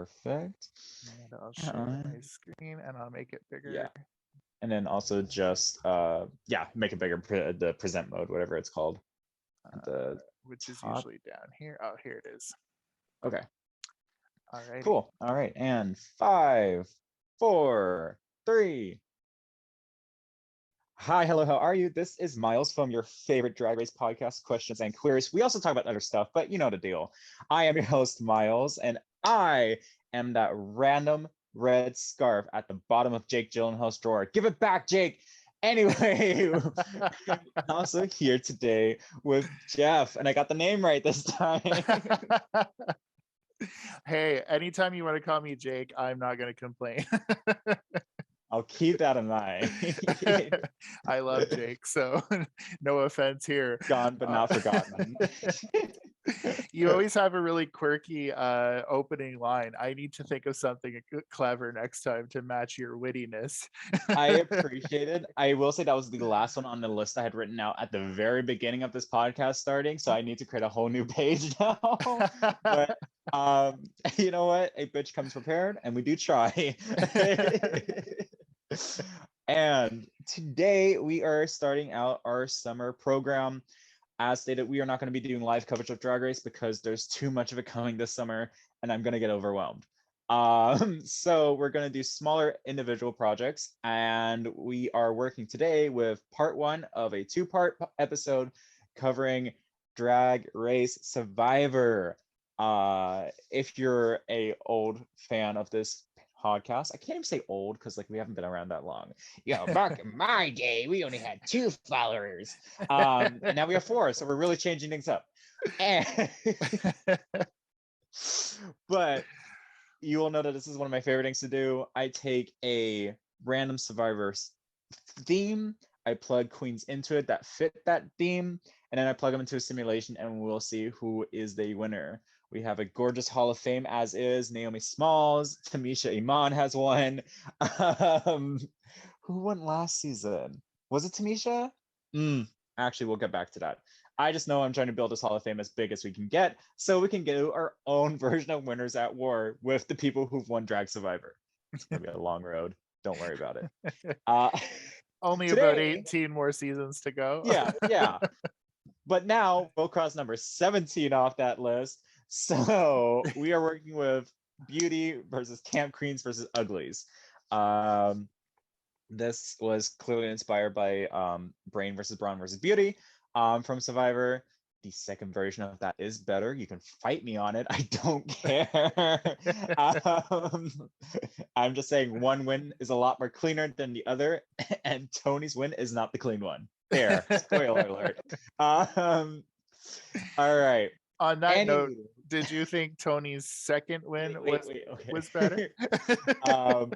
Perfect. And I'll share my screen and I'll make it Yeah. bigger. And then also just yeah, make it bigger, the present mode, whatever it's called. At the Which is top. usually down here. Oh, here it is. Okay. Alrighty. Cool. All right. And 5, 4, 3. Hi, hello, how are you? This is Myles from your favorite Drag Race podcast, Questions and Queer-ies. We also talk about other stuff, but you know the deal. I am your host, Myles, and I am that random red scarf at the bottom of Jake Gyllenhaal's drawer. Give it back, Jake! Anyway, I'm also here today with Jeff, and I got the name right this time. Hey, anytime you want to call me Jake, I'm not going to complain. I'll keep that in mind. I love Jake, so no offense here. Gone but not forgotten. You always have a really quirky opening line. I need to think of something clever next time to match your wittiness. I appreciate it. I will say that was the last one on the list I had written out at the very beginning of this podcast starting, so I need to create a whole new page now. But you know what? A bitch comes prepared, and we do try. And today we are starting out our summer program. As stated, we are not going to be doing live coverage of Drag Race because there's too much of it coming this summer, and I'm going to get overwhelmed. So we're going to do smaller individual projects, and we are working today with part 1 of a 2-part episode covering Drag Race Survivor. If you're a old fan of this podcast, I can't even say old because like we haven't been around that long. Back in my day, we only had 2 followers. And now we have 4, so we're really changing things up. But you will know that this is one of my favorite things to do. I take a random Survivor theme, I plug queens into it that fit that theme, and then I plug them into a simulation, and we'll see who is the winner. We have a gorgeous Hall of Fame as is. Naomi Smalls, Tamisha Iman has won. Who won last season? Was it Tamisha? Actually, we'll get back to that. I just know I'm trying to build this Hall of Fame as big as we can get, so we can do our own version of Winners at War with the people who've won Drag Survivor. It's gonna be a long road. Don't worry about it. Only today, about 18 more seasons to go. Yeah. But now we'll cross number 17 off that list. So we are working with Beauty versus Camp Queens versus Uglies. This was clearly inspired by Brain versus Brawn versus Beauty from Survivor. The second version of that is better. You can fight me on it. I don't care. I'm just saying one win is a lot more cleaner than the other, and Tony's win is not the clean one. There, spoiler alert. All right. On that note, did you think Tony's second win was better? I'm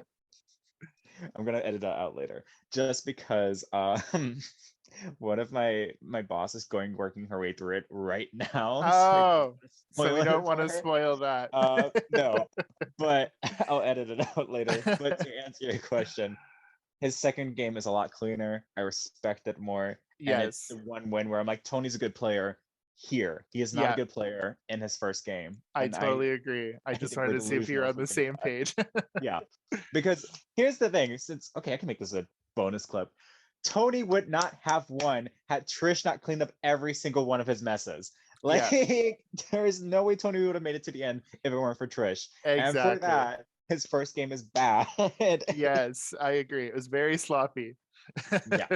gonna edit that out later, just because one of my boss is working her way through it right now. Oh, so we don't want to spoil that. No, but I'll edit it out later. But to answer your question, his second game is a lot cleaner. I respect it more. Yes. And it's the one win where I'm like, Tony's a good player here. He is not a good player in his first game. I totally agree. I just wanted to see if you're on the same page. Yeah, because here's the thing. Okay, I can make this a bonus clip. Tony would not have won had Trish not cleaned up every single one of his messes. Like, there is no way Tony would have made it to the end if it weren't for Trish. Exactly. And for that, his first game is bad. Yes, I agree. It was very sloppy. Yeah.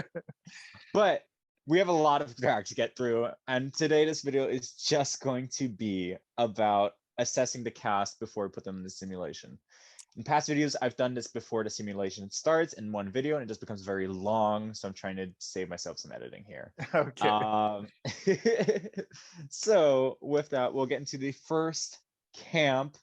But we have a lot of drag to get through, and today this video is just going to be about assessing the cast before we put them in the simulation. In past videos, I've done this before the simulation starts in one video, and it just becomes very long, so I'm trying to save myself some editing here. Okay. So with that, we'll get into the first camp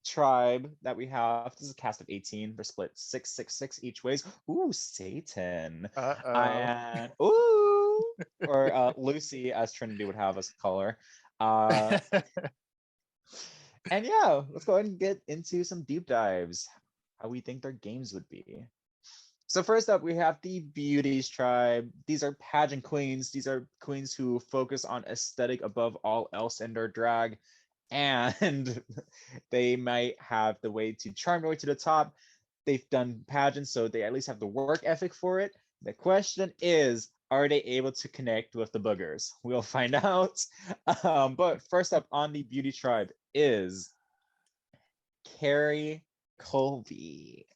tribe that we have. This is a cast of 18. They're split 6-6-6 each ways. Ooh, Satan. And ooh, or Lucy, as Trinity would have us call her. And yeah, let's go ahead and get into some deep dives, how we think their games would be. So first up, we have the Beuties tribe. These are pageant queens. These are queens who focus on aesthetic above all else in their drag. and they might have the way to charm their way to the top. They've done pageants, so they at least have the work ethic for it. The question is, are they able to connect with the boogers? We'll find out. But first up on the beauty tribe is Carrie Colby.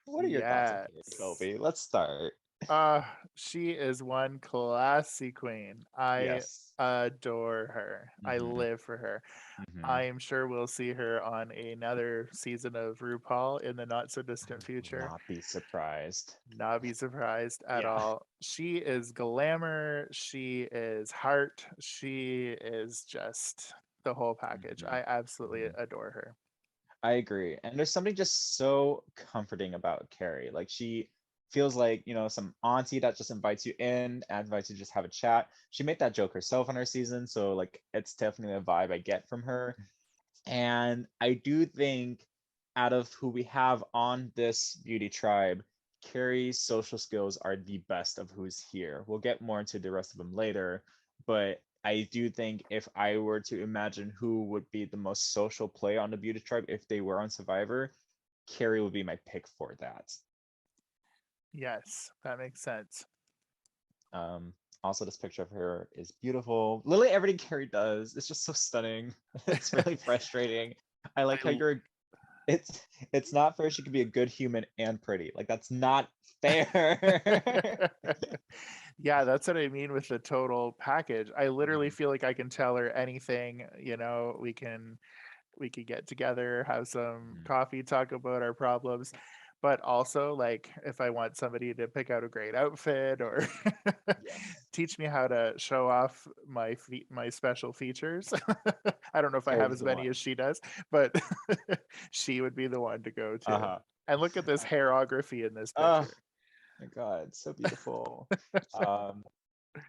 What are your thoughts on Carrie Yes. Colby? Let's start. Uh, she is one classy queen. I Yes. adore her. I Mm-hmm. live for her. Mm-hmm. I am sure we'll see her on another season of RuPaul in the not so distant future. Not be surprised. Not be surprised at Yeah. all. She is glamour. She is heart. She is just the whole package. Mm-hmm. I absolutely Mm-hmm. adore her. I agree. And there's something just so comforting about Carrie. Like she feels like, some auntie that just invites you in and invites you to just have a chat. She made that joke herself on her season, so like it's definitely a vibe I get from her. And I do think out of who we have on this beauty tribe, Carrie's social skills are the best of who's here. We'll get more into the rest of them later, but I do think if I were to imagine who would be the most social player on the beauty tribe if they were on Survivor, Carrie would be my pick for that. Yes, that makes sense. Um, Also, this picture of her is beautiful. Literally everything Carrie does is just so stunning. It's really frustrating. I like how I you're it's not fair she could be a good human and pretty. Like that's not fair. Yeah, that's what I mean with the total package. I literally Mhm, feel like I can tell her anything, we could get together, have some mhm. coffee, talk about our problems. But also, like, if I want somebody to pick out a great outfit or Yes. teach me how to show off my special features, I don't know if I have Carrie's as the many one. as she does, but she would be the one to go to. Uh-huh. And look at this Uh, hairography in this oh picture. my god, so beautiful. Um,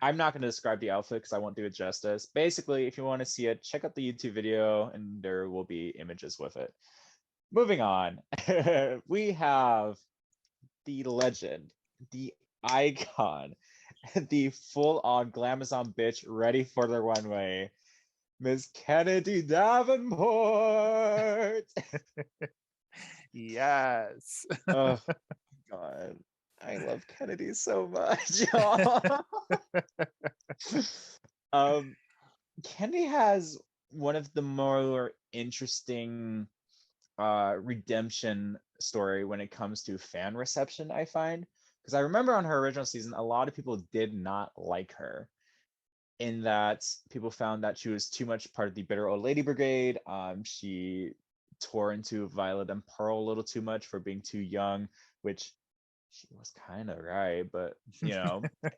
I'm not going to describe the outfit because I won't do it justice. Basically, if you want to see it, check out the YouTube video and there will be images with it. Moving on, we have the legend, the icon, the full-on glamazon bitch ready for the runway, Miss Kennedy Davenport. Yes. Oh God, I love Kennedy so much, y'all. um, Kennedy has one of the more interesting redemption story when it comes to fan reception, I find. Because I remember on her original season, a lot of people did not like her in that people found that she was too much part of the bitter old lady brigade. She tore into Violet and Pearl a little too much for being too young, which she was kind of right, but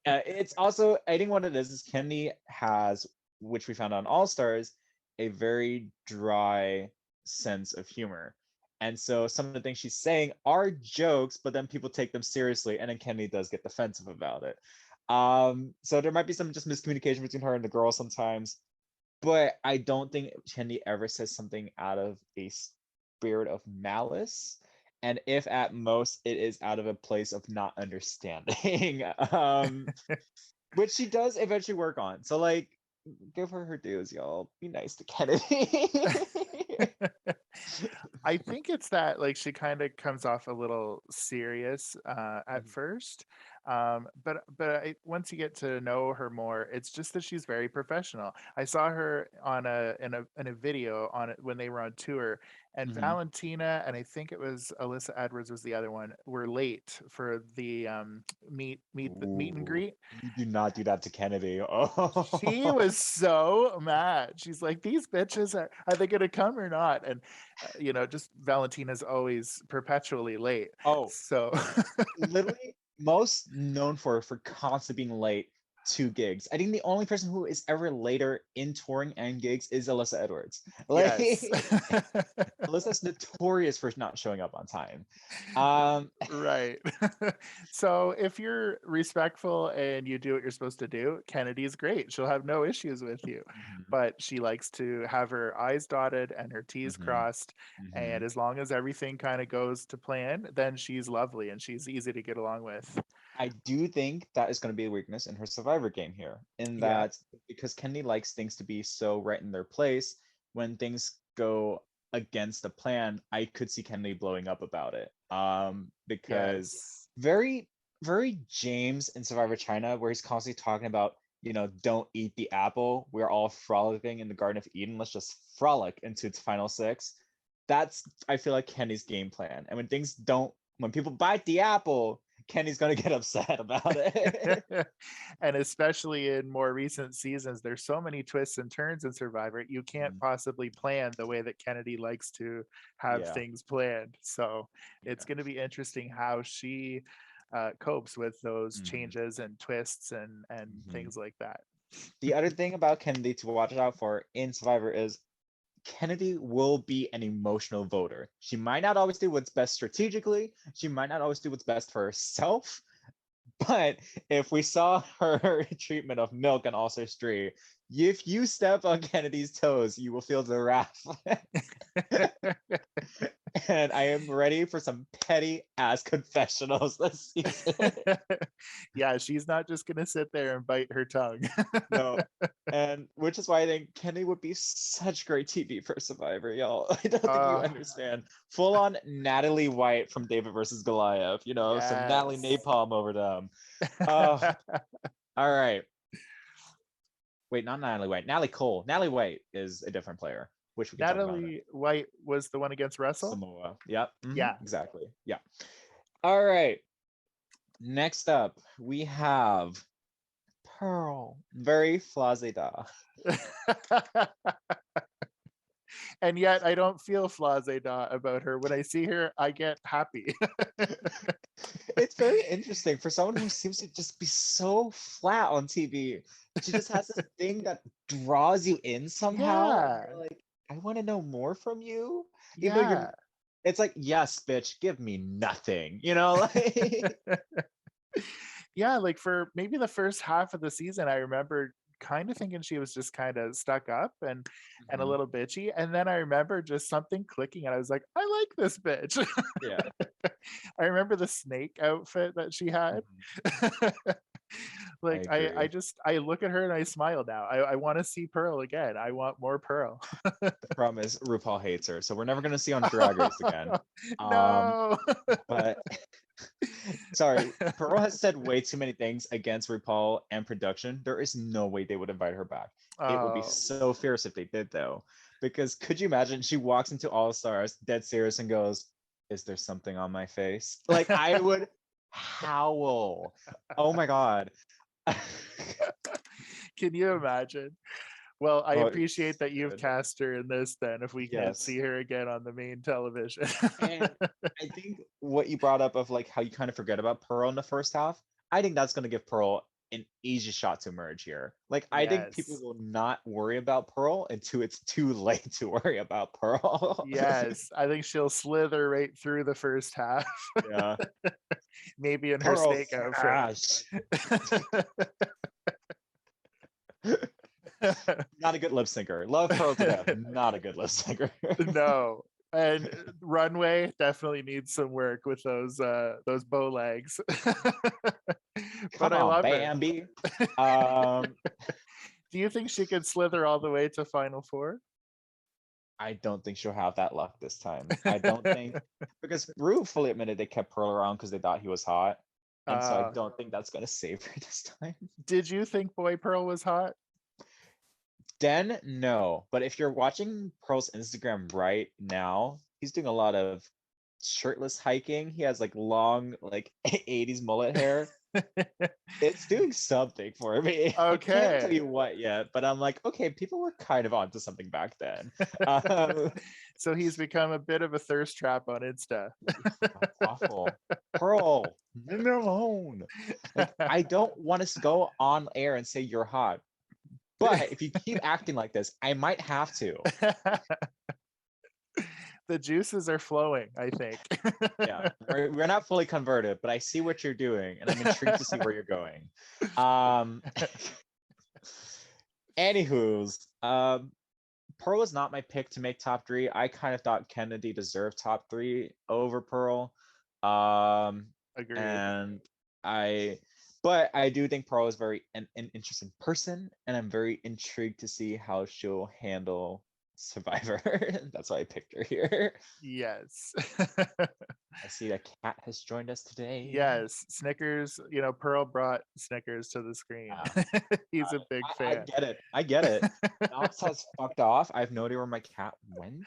it's also I think what it is Kenny has, which we found on All Stars, a very dry sense of humor. And so some of the things she's saying are jokes, but then people take them seriously, and then Kenny does get defensive about it. So there might be some just miscommunication between her and the girl sometimes, but I don't think Kenny ever says something out of a spirit of malice. And if at most it is out of a place of not understanding, which she does eventually work on. So like, give her dues, y'all. Be nice to Kennedy. I think it's that like she kind of comes off a little serious at Mhm. first, once you get to know her more, it's just that she's very professional. I saw her on a video on it when they were on tour, and Mhm. Valentina and I think it was Alyssa Edwards was the other one were late for the meet and Ooh, greet. you do not do that to Kennedy. She Oh, was so mad. She's like, "These bitches are they gonna come or not?" And just Valentina's always perpetually late. oh, So literally most known for constantly being late to gigs. I think the only person who is ever later in touring and gigs is Alyssa Edwards. yes. Like Alyssa's notorious for not showing up on time. Um, Right. So if you're respectful and you do what you're supposed to do, Kennedy's great. She'll have no issues with you. mhm, But she likes to have her I's dotted and her T's mhm, crossed. And mhm. as long as everything kind of goes to plan, then she's lovely and she's easy to get along with. I do think that is going to be a weakness in her Survivor game here, in Yeah. that because Kennedy likes things to be so right in their place, when things go against the plan, I could see Kennedy blowing up about it. Because Yes. very, very James in Survivor China, where he's constantly talking about, don't eat the apple. We're all frolicking in the Garden of Eden. Let's just frolic into its final six. That's, I feel like, Kenny's game plan. And when people bite the apple, Kenny's gonna get upset about it. And especially in more recent seasons, there's so many twists and turns in Survivor. You can't possibly plan the way that Kennedy likes to have Yeah. things planned. So it's going to be interesting how she copes with those changes and twists and things like that. The other thing about Kennedy to watch out for in Survivor is Kennedy will be an emotional voter. She might not always do what's best strategically. She might not always do what's best for herself. But if we saw her treatment of Milk and All Stars 3, if you step on Kennedy's toes, you will feel the wrath. And I am ready for some petty ass confessionals this season. Yeah, she's not just gonna sit there and bite her tongue. No, and which is why I think Kennedy would be such great TV for Survivor, y'all. I don't think you understand. Full on Natalie White from David versus Goliath, some Natalie Napalm over them. All right. Wait, not Natalie White. Natalie Cole. Natalie White is a different player, which we can talk about. Natalie White was the one against Russell? Samoa. Yep. Yeah. Exactly. Yeah. All right. Next up, we have Pearl. Very flazeda. And yet I don't feel flazeda about her. When I see her, I get happy. It's very interesting for someone who seems to just be so flat on TV. She just has this thing that draws you in somehow. Yeah. You're like, I want to know more from you. Yeah. Even though it's like, yes, bitch, give me nothing. Like... Yeah, like for maybe the first half of the season, I remember kind of thinking she was just kind of stuck up and a little bitchy. And then I remember just something clicking and I was like, I like this bitch. Yeah. I remember the snake outfit that she had. Like I look at her and I smile now. I want to see Pearl again. I want more Pearl. The problem is RuPaul hates her, so we're never gonna see on Drag Race again. No. But sorry, Pearl has said way too many things against RuPaul and production. There is no way they would invite her back. It would be so fierce if they did, though. Because could you imagine she walks into All Stars dead serious and goes, "Is there something on my face?" Like, I would howl. Oh my God. Can you imagine? Well, I appreciate that you've cast her in this then, if we can see her again on the main television. And I think what you brought up of like how you kind of forget about Pearl in the first half, I think that's going to give Pearl an easy shot to emerge here. Like, I think people will not worry about Pearl until it's too late to worry about Pearl. Yes, I think she'll slither right through the first half. Yeah. Maybe in her snake outfit. Not a good lip syncer. Love Pearl to death. Not a good lip syncer. No. And Runway definitely needs some work with those bow legs. But I love Bambi. Do you think she could slither all the way to Final Four? I don't think she'll have that luck this time. I don't think, because Rue fully admitted they kept Pearl around because they thought he was hot. And so I don't think that's going to save her this time. Did you think Boy Pearl was hot? Den, no. But if you're watching Pearl's Instagram right now, he's doing a lot of shirtless hiking. He has like long, like 80s mullet hair. It's doing something for me. Okay. I can't tell you what yet, but I'm like, okay, people were kind of onto something back then. So he's become a bit of a thirst trap on Insta. That's awful. Pearl, leave me alone. Like, I don't want us to go on air and say you're hot. But if you keep acting like this, I might have to. The juices are flowing, I think. Yeah, we're not fully converted, but I see what you're doing, and I'm intrigued to see where you're going. Anywho's, Pearl was not my pick to make top 3. I kind of thought Kennedy deserved top 3 over Pearl. Agreed. But I do think Pearl is an interesting person, and I'm very intrigued to see how she'll handle survivor. That's why I picked her here. Yes. I see a cat has joined us today. Yes, Snickers, Pearl brought Snickers to the screen. Uh, He's a big I fan. get it. I get it. Knox has fucked off. I have no idea where my cat went,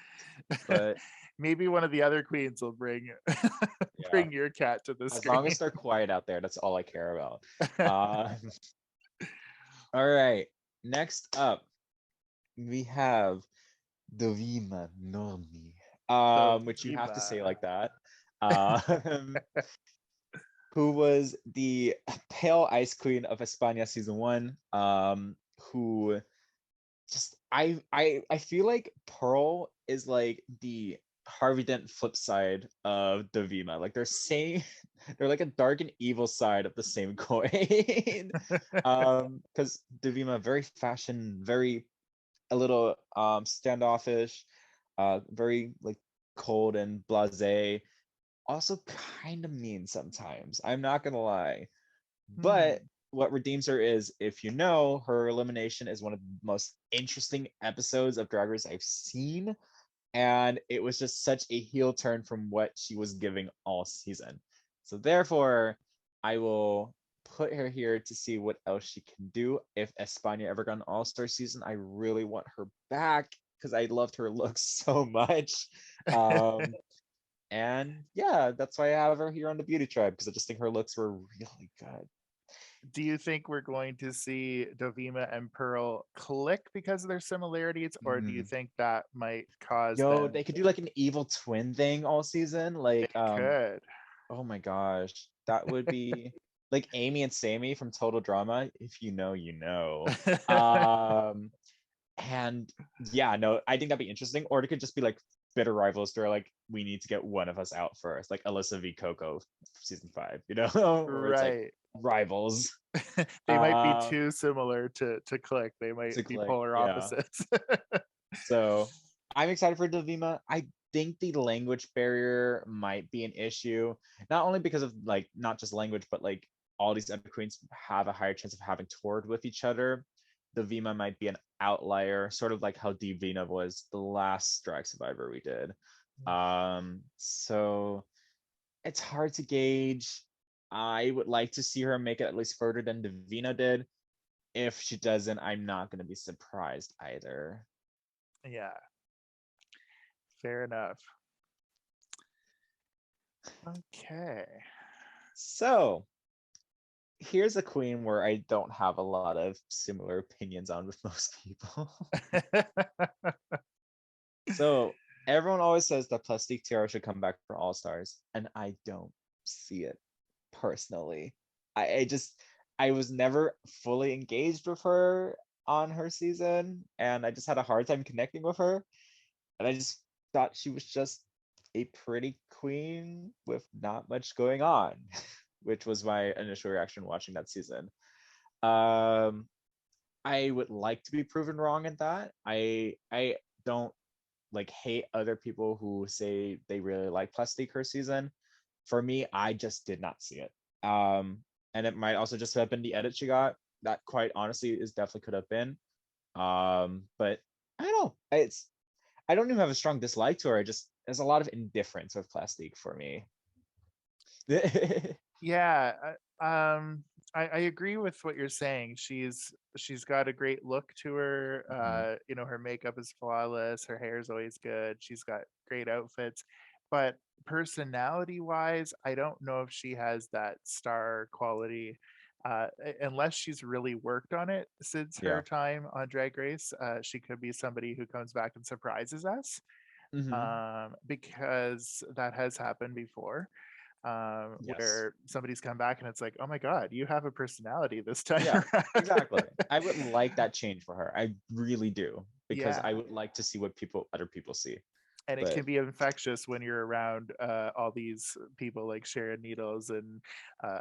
but Maybe one of the other queens will bring yeah, bring your cat to the as long screen. as they're quiet out there, that's all I care about. Um, all right. Next up, we have Dovima Normi, So which you have to say Viva. like that. Um, who was the pale ice queen of España season 1, who just I feel like Pearl is like the Harvey Dent flip side of Davima. Like they're same, they're like a dark and evil side of the same coin. Because Davima very fashion, very a little standoffish, very like cold and blasé. Also kind of mean sometimes. I'm not gonna lie. But Hmm. what redeems her is, if you know, her elimination is one of the most interesting episodes of Drag Race I've seen. And it was just such a heel turn from what she was giving all season. So therefore, I will put her here to see what else she can do. If Espana ever got an all-star season, I really want her back because I loved her look so much. Um, and yeah, that's why I have her here on the Beauty Tribe, because I just think her looks were really good. Do you think we're going to see Dovima and Pearl click because of their similarities, or do you Mm. think that might cause Yo, them? they could do like an evil twin thing all season. Like, They could. oh my gosh, that would be like Amy and Sammy from Total Drama. If you know, you know. Um, and yeah, no, I think that'd be interesting. Or it could just be like bitter rivals. They're like, we need to get one of us out first, like Alyssa v Coco, season 5. You know, where it's like Right. rivals. They might be Uh, too similar to click. They might to be click, polar yeah. opposites. So I'm excited for Davima. I think the language barrier might be an issue, not only because of like not just language, but like all these other queens have a higher chance of having toured with each other. Davima might be an outlier, sort of like how Divina was the last Drag Survivor we did. So it's hard to gauge. I would like to see her make it at least further than Divina did. If she doesn't, I'm not going to be surprised either. Yeah, fair enough. Okay. So here's a queen where I don't have a lot of similar opinions on with most people. So everyone always says that Plastique Tiara should come back for All Stars, and I don't see it personally. I just I was never fully engaged with her on her season, and I just had a hard time connecting with her. And I just thought she was just a pretty queen with not much going on, which was my initial reaction watching that season. Um, I would like to be proven wrong in that. I don't like hate other people who say they really like Plastique her season. For me, I just did not see it. And it might also just have been the edit she got. That quite honestly is definitely could have been. But I don't know. I don't even have a strong dislike to her. I just there's a lot of indifference with Plastique for me. Yeah, I agree with what you're saying. She's got a great look to her. Mhm. Her makeup is flawless. Her hair is always good. She's got great outfits, but personality wise, I don't know if she has that star quality. Unless she's really worked on it since her Yeah. time on Drag Race, she could be somebody who comes back and surprises us, Hmm. because that has happened before, Yes. where somebody's come back and it's like, oh my God, you have a personality this time Yeah, around. exactly. I would like that change for her. I really do, because Yeah. I would like to see what other people see. And it But can be infectious when you're around all these people like Sharon Needles and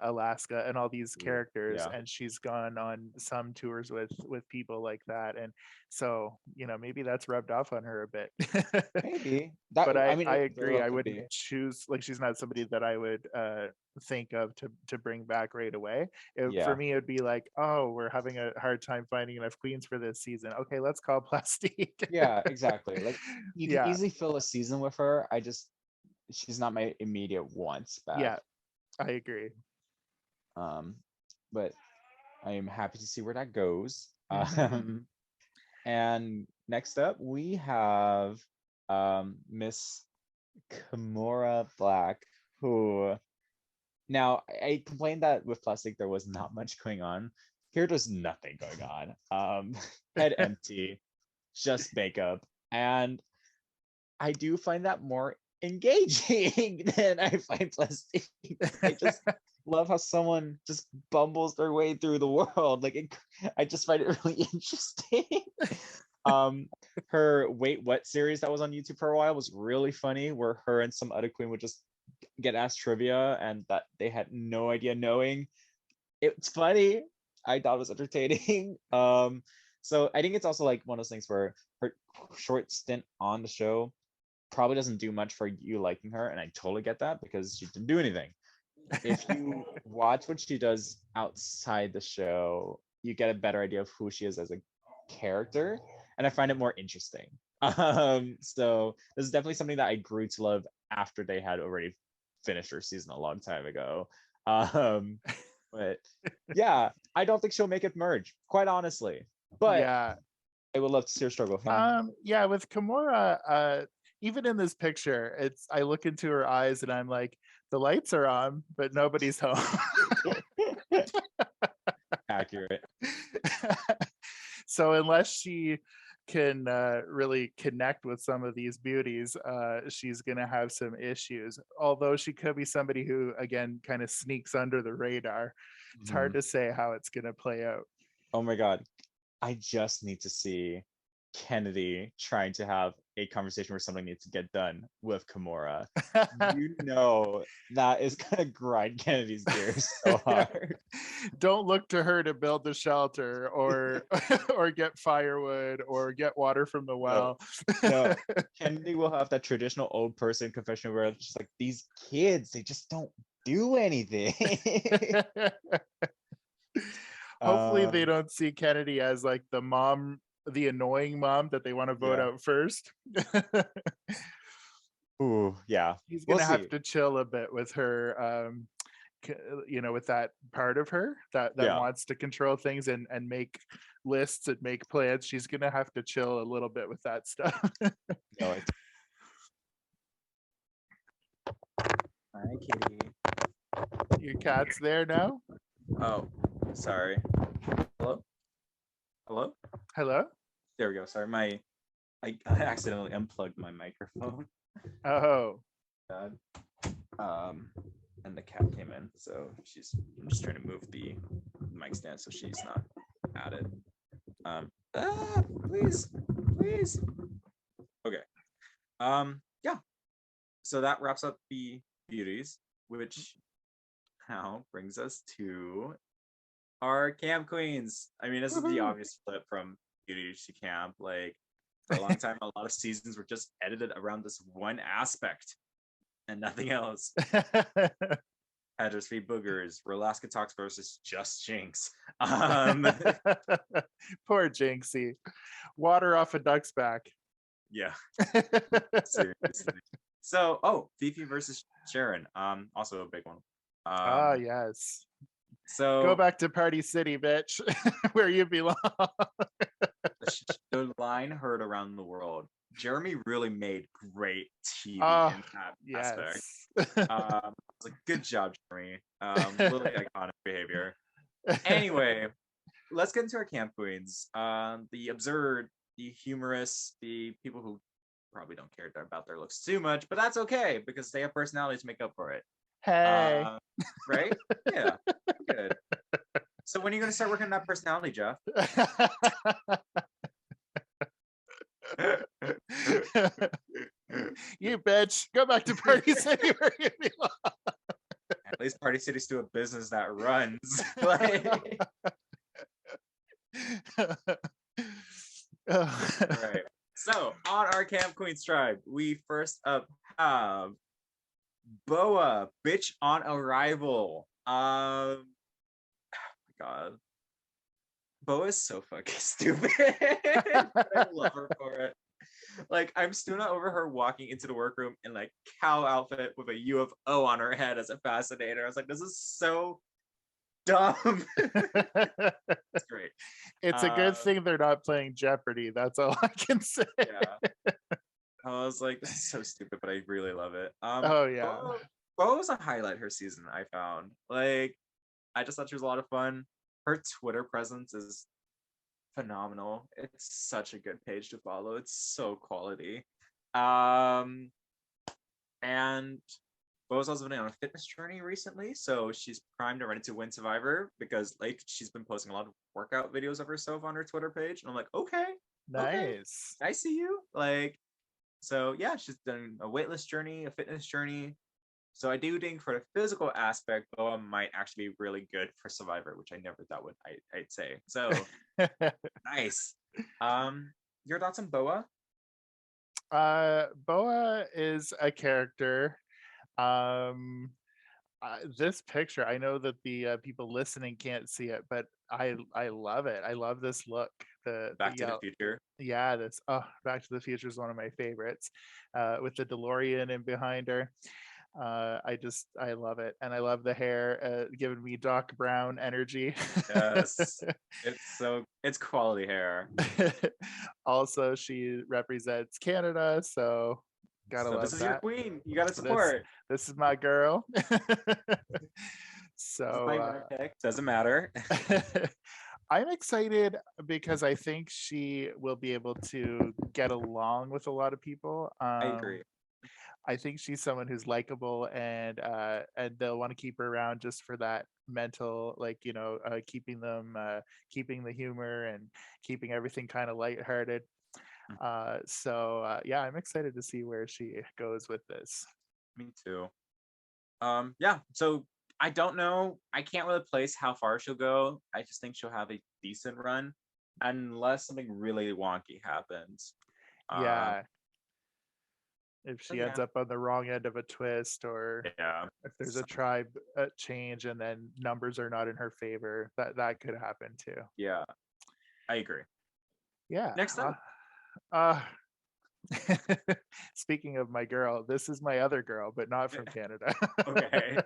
Alaska and all these characters, yeah, and she's gone on some tours with people like that, and so maybe that's rubbed off on her a bit. maybe that. But I I mean, it very agree. well I could wouldn't be. choose, like, she's not somebody that I would think of to bring back right away. For Yeah, me, it'd be like, oh, we're having a hard time finding enough queens for this season. Okay, let's call Plastique. yeah, exactly. Like you could Yeah, easily fill a season with her. She's not my immediate wants back. yeah, I agree. Um, but I am happy to see where that goes. Hmm. And next up we have Miss Kimura Black, who now I complained that with Plastic there was not much going on. Here there's nothing going on. Head empty, just makeup. And I do find that more engaging than I find Plastic. I just love how someone just bumbles their way through the world. I just find it really interesting. um, her Wait What series that was on YouTube for a while was really funny, where her and some other queen would just get asked trivia and that they had no idea knowing. It's funny. I thought it was entertaining. So I think it's also like one of those things where her short stint on the show probably doesn't do much for you liking her, and I totally get that because she didn't do anything. If you watch what she does outside the show, you get a better idea of who she is as a character, and I find it more interesting. So this is definitely something that I grew to love after they had already finished her season a long time ago. Um, but yeah, I don't think she'll make it merge, quite honestly. But Yeah. I would love to see her struggle. Yeah, with Kimura, even in this picture, I look into her eyes and I'm like, the lights are on, but nobody's home. Accurate. So unless she can really connect with some of these beauties, she's gonna have some issues. Although she could be somebody who, again, kind of sneaks under the radar. It's hard Mhm. to say how it's gonna play out. Oh my god. I just need to see Kennedy trying to have a conversation where something needs to get done with Kimura. You know that is gonna grind Kennedy's gears so hard. Don't look to her to build the shelter or or get firewood or get water from the No, well. no. Kennedy will have that traditional old person confession where it's just like these kids, they just don't do anything. Hopefully they um, don't see Kennedy as like the mom, the annoying mom that they want to vote yeah. out first. Ooh, yeah. He's We'll gonna have see. to chill a bit with her, with that part of her that Yeah. wants to control things and make lists and make plans. She's gonna have to chill a little bit with that stuff. No, it's hi, kitty. Your cat's there now. Oh, sorry. Hello? Hello? Hello. There we go. Sorry, I accidentally unplugged my microphone. Oh. God. And the cat came in, so I'm just trying to move the mic stand so she's not at it. Please, please. Okay. Yeah. So that wraps up the Beuties, which now brings us to our camp queens. I mean, this is the Woohoo. obvious flip from Beuties to camp. Like for a long time, a lot of seasons were just edited around this one aspect and nothing else. Headers v Boogers, Alaska Talks versus Just Jinx. Poor Jinxie. Water off a duck's back. Yeah, seriously. So, Fifi versus Sharon, also a big one. Ah, yes. Go So back to Party City, bitch, where you belong. the line heard around the world. Jeremy really made great TV Ah, in that aspect. yes. It's like good job, Jeremy. Really iconic behavior. Anyway, let's get into our camp queens. The absurd, the humorous, the people who probably don't care about their looks too much, but that's okay because they have personality to make up for it. Hey. Right? Yeah. Good. So when are you going to start working on that personality, Jeff? You bitch, go back to Party City where you belong. At least Party City's to a business that runs. Like, right. So on our Camp Queens tribe, we first up have Boa, bitch on arrival. Oh my god. Boa is so fucking stupid. I love her for it. Like, I'm still not over her walking into the workroom in like cow outfit with a U of O on her head as a fascinator. I was like, this is so dumb. It's great. It's a good thing they're not playing Jeopardy. That's all I can say. Yeah. I was like, this is so stupid, but I really love it. Oh yeah. Boa was a highlight her season, I found. Like, I just thought she was a lot of fun. Her Twitter presence is phenomenal. It's such a good page to follow. It's so quality. And Bo's also been on a fitness journey recently, so she's primed and ready to win Survivor because like she's been posting a lot of workout videos of herself on her Twitter page, and I'm like, okay, Nice. I see you. Like, so yeah, she's done a weightless journey, a fitness journey. So I do think for the physical aspect, Boa might actually be really good for Survivor, which I never thought I'd say. So nice. Your thoughts on Boa? Boa is a character. This picture, I know that the people listening can't see it, but I love it. I love this look. Back to the Future. Yeah, this Back to the Future is one of my favorites. With the DeLorean in behind her. I love it, and I love the hair, giving me Doc Brown energy. Yes, it's quality hair. Also, she represents Canada, so gotta love this is that. your queen. You gotta support. This is my girl. So doesn't matter. I'm excited because I think she will be able to get along with a lot of people. I agree. I think she's someone who's likable, and they'll want to keep her around just for that mental, like, keeping the humor and keeping everything kind of lighthearted. Yeah, I'm excited to see where she goes with this. Me too. Yeah, so I don't know. I can't really place how far she'll go. I just think she'll have a decent run unless something really wonky happens. Yeah. If she ends up on the wrong end of a twist, or if there's a tribe change and then numbers are not in her favor, that could happen too. Yeah, I agree. Yeah. Next up. Speaking of my girl, this is my other girl, but not from Canada. Okay.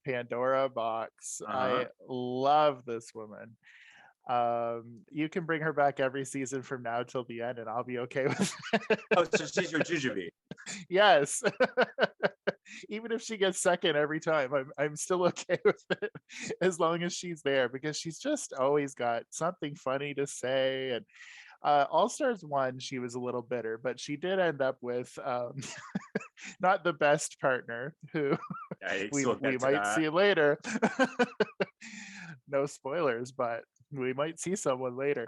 Pandora Box. I love this woman. You can bring her back every season from now till the end, and I'll be okay with it. Oh, so she's your jujube. Yes. Even if she gets second every time, I'm still okay with it as long as she's there, because she's just always got something funny to say. And All Stars 1, she was a little bitter, but she did end up with not the best partner, who we might see later. No spoilers, but we might see someone later.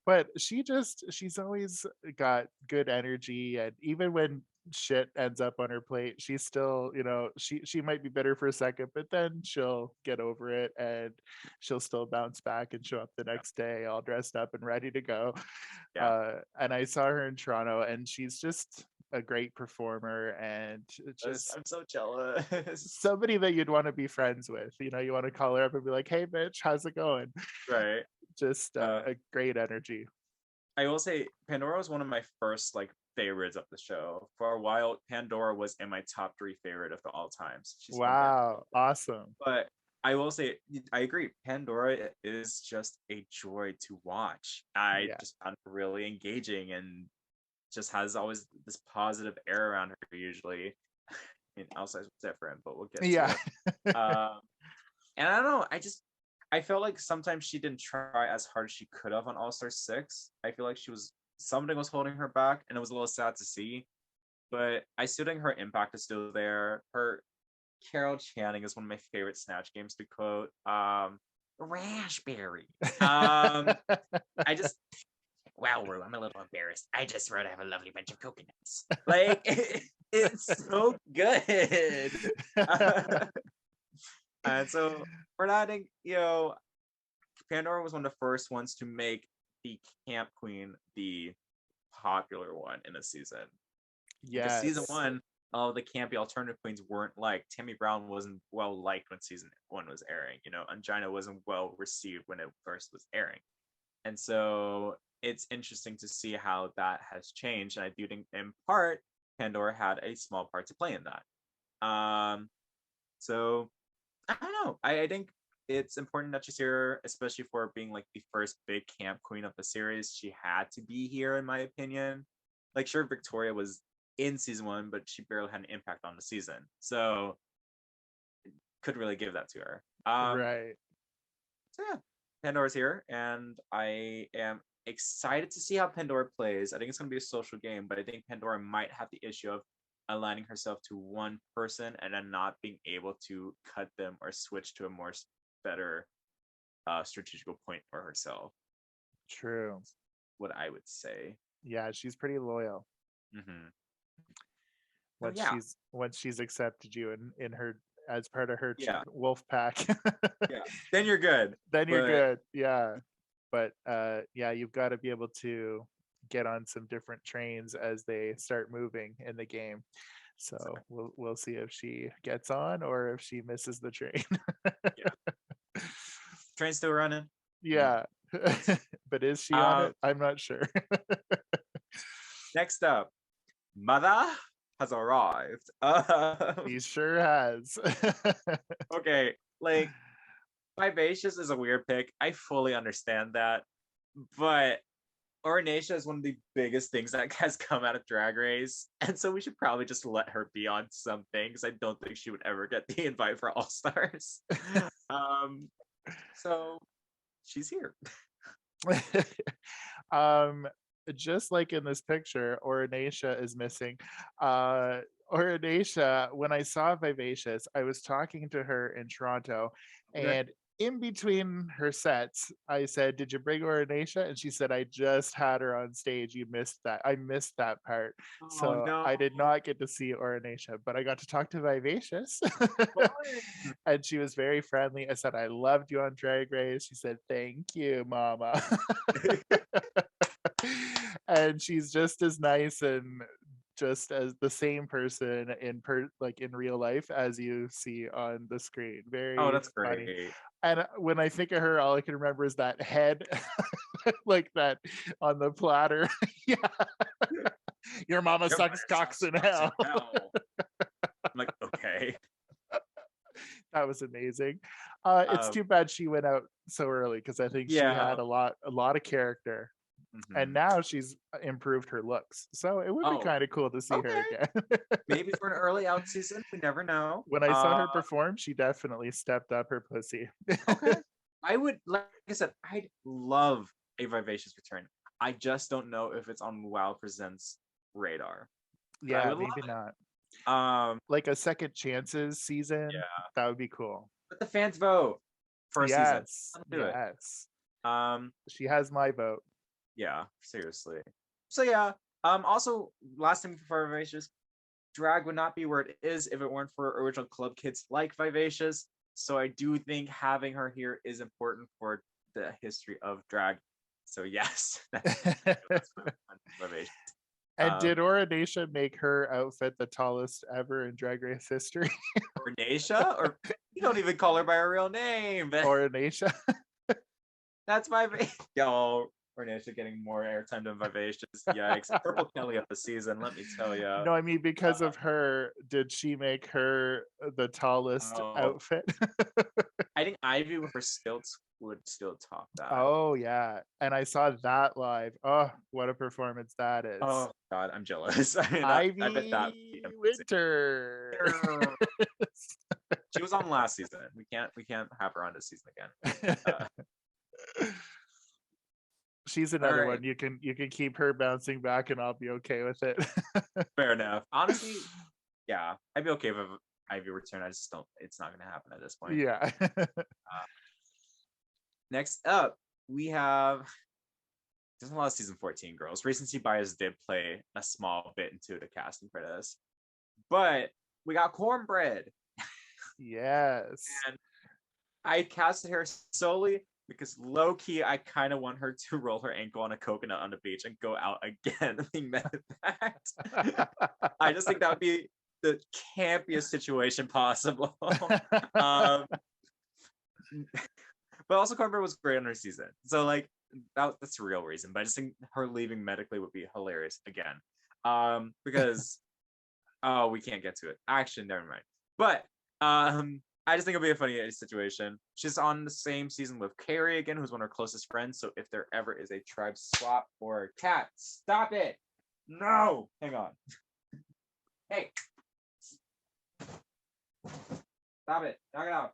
But she's always got good energy, and even when shit ends up on her plate, she's still, she might be bitter for a second, but then she'll get over it, and she'll still bounce back and show up the next day all dressed up and ready to go. And I saw her in Toronto, and she's just a great performer, and just I'm so jealous. Somebody that you'd want to be friends with. You want to call her up and be like, hey bitch, how's it going? Right. Just a great energy. I will say Pandora was one of my first favorites of the show. For a while, Pandora was in my top 3 favorite of all times. Wow, awesome. But I will say, I agree. Pandora is just a joy to watch. I just found it really engaging, and just has always this positive air around her usually. I mean, outside was different, but we'll get to it. And I don't know, I felt like sometimes she didn't try as hard as she could have on All-Star 6. I feel like something was holding her back, and it was a little sad to see. But I still think her impact is still there. Her Carol Channing is one of my favorite Snatch games to quote. Raspberry. wow, Rue, I'm a little embarrassed. I just wrote I have a lovely bunch of coconuts. Like, it's so good. And so for that, I think, Pandora was one of the first ones to make the camp queen the popular one in a season. Because season Yes. one, all the campy alternative queens weren't like Tammy Brown wasn't well liked when season one was airing. Angina wasn't well received when it first was airing. And so it's interesting to see how that has changed. And I do think in part Pandora had a small part to play in that. So I don't know. I think it's important that she's here, especially for being like the first big camp queen of the series. She had to be here, in my opinion. Like, sure, Victoria was in season one, but she barely had an impact on the season. So could really give that to her. Right. So yeah, Pandora's here, and I am excited to see how Pandora plays. I think it's going to be a social game, but I think Pandora might have the issue of aligning herself to one person and then not being able to cut them or switch to a more better strategical point for herself. True. What I would say. Yeah, she's pretty loyal. Mm-hmm. Once she's accepted you in her as part of her Yeah. wolf pack. Yeah, then you're good. Then you're good. Yeah. But yeah, you've got to be able to get on some different trains as they start moving in the game. So we'll see if she gets on or if she misses the train. Yeah. Train's still running. Yeah. But is she on it? I'm not sure. Next up, Mother has arrived. He sure has. Okay, like, Vivacious is a weird pick. I fully understand that. But Ornacia is one of the biggest things that has come out of Drag Race. And so we should probably just let her be on something, because I don't think she would ever get the invite for All Stars. So she's here. Just like in this picture, Ornacia is missing. Ornacia, when I saw Vivacious, I was talking to her in Toronto, and in between her sets, I said, "Did you bring Ornacia?" And she said, "I just had her on stage. You missed that. I missed that part." So no. I did not get to see Ornacia, but I got to talk to Vivacious. And she was very friendly. I said, "I loved you on Drag Race." She said, "Thank you, Mama." And she's just as nice and just as the same person in real life as you see on the screen. Very that's funny. great. And when I think of her, all I can remember is that head, like that on the platter. Yeah. Your mama sucks cocks in hell. I'm like, okay. That was amazing. It's too bad she went out so early, because I think she had a lot of character. Mm-hmm. And now she's improved her looks, so it would be kind of cool to see her again. Maybe for an early out season, we never know. When I saw her perform, she definitely stepped up her pussy. Okay. I would, like I said, I'd love a Vivacious return. I just don't know if it's on WoW Presents radar. Yeah, maybe not. Like a Second Chances season. Yeah, that would be cool. Let the fans vote for a season. Yes. She has my vote. Yeah, seriously. So yeah. Also, last thing for Vivacious, drag would not be where it is if it weren't for original club kids like Vivacious. So I do think having her here is important for the history of drag. So yes, that's Vivacious. And did Ornacia make her outfit the tallest ever in Drag Race history? Ornacia? Or you don't even call her by her real name. Ornacia. That's my yo. Ornacia getting more airtime than Vivacious. Yikes. Purple Kelly of the season, let me tell you. No, I mean, because of her, did she make her the tallest outfit? I think Ivy with her stilts would still top that. Oh, yeah. And I saw that live. Oh, what a performance that is. Oh, God, I'm jealous. I mean, Ivy I bet that Winter. She was on last season. We can't have her on this season again. She's another one. You can keep her bouncing back and I'll be okay with it. Fair enough. Honestly, yeah, I'd be okay with Ivy return. I just don't. It's not going to happen at this point. Yeah. Next up, we have there's a lot of season 14 girls. Recency bias did play a small bit into the casting for this, but we got Cornbread. Yes. And I casted her solely because low key, I kind of want her to roll her ankle on a coconut on the beach and go out again being medevacked. I just think that would be the campiest situation possible. um, but also, Cornbread was great on her season, so like that's the real reason. But I just think her leaving medically would be hilarious again, because oh, we can't get to it. Actually, never mind. But I just think it'll be a funny situation. She's on the same season with Carrie again, who's one of her closest friends. So if there ever is a tribe swap or a cat, stop it! No, hang on. Hey, stop it! Knock it out.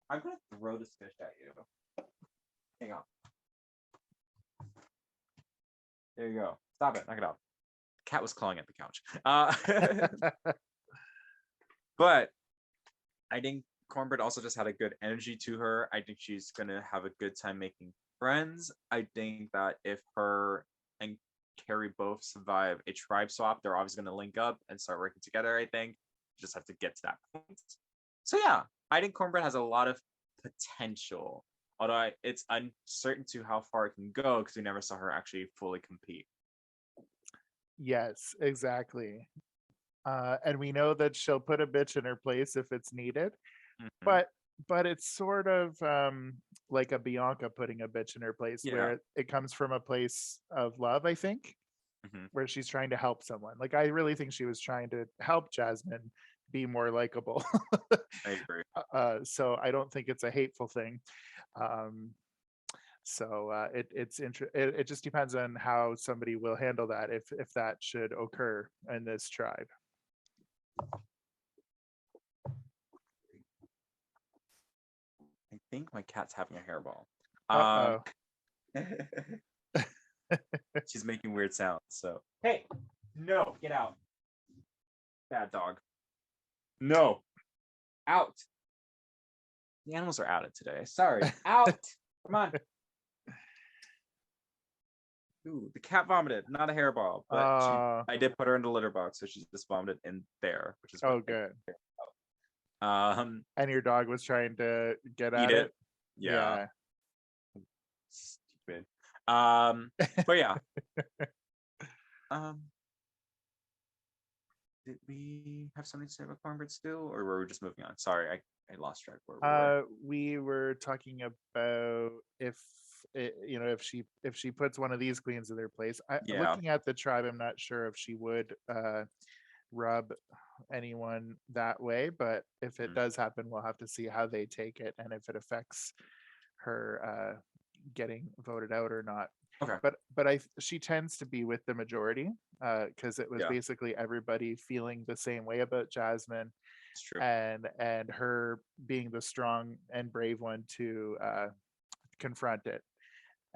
I'm gonna throw this fish at you. Hang on. There you go. Stop it! Knock it out. The cat was clawing at the couch. But I think Cornbread also just had a good energy to her. I think she's gonna have a good time making friends. I think that if her and Carrie both survive a tribe swap, they're obviously gonna link up and start working together. I think you just have to get to that point. So yeah, I think Cornbread has a lot of potential. Although it's uncertain to how far it can go because we never saw her actually fully compete. Yes, exactly. And we know that she'll put a bitch in her place if it's needed. Mhm. But it's sort of like a Bianca putting a bitch in her place, Yeah. where it comes from a place of love, I think, Mhm. where she's trying to help someone. Like, I really think she was trying to help Jasmine be more likable. I agree. So I don't think it's a hateful thing. So it just depends on how somebody will handle that, if that should occur in this tribe. I think my cat's having a hairball. Uh-oh. She's making weird sounds. So hey, no, get out, bad dog. No, out. The animals are outed today. Sorry, out. Come on. Ooh, the cat vomited, not a hairball, but I did put her in the litter box, so she just vomited in there, which is good. Um, And your dog was trying to get at eat it. it. Yeah. Stupid. But yeah. Did we have something to say about Cornbread still, or were we just moving on? Sorry, I lost track where we were. We were talking about if if she puts one of these queens in their place. Yeah. Looking at the tribe, I'm not sure if she would rub anyone that way, but if it does happen, we'll have to see how they take it and if it affects her getting voted out or not. Okay. But she tends to be with the majority, because it was Yeah. basically everybody feeling the same way about Jasmine, It's true. and her being the strong and brave one to confront it.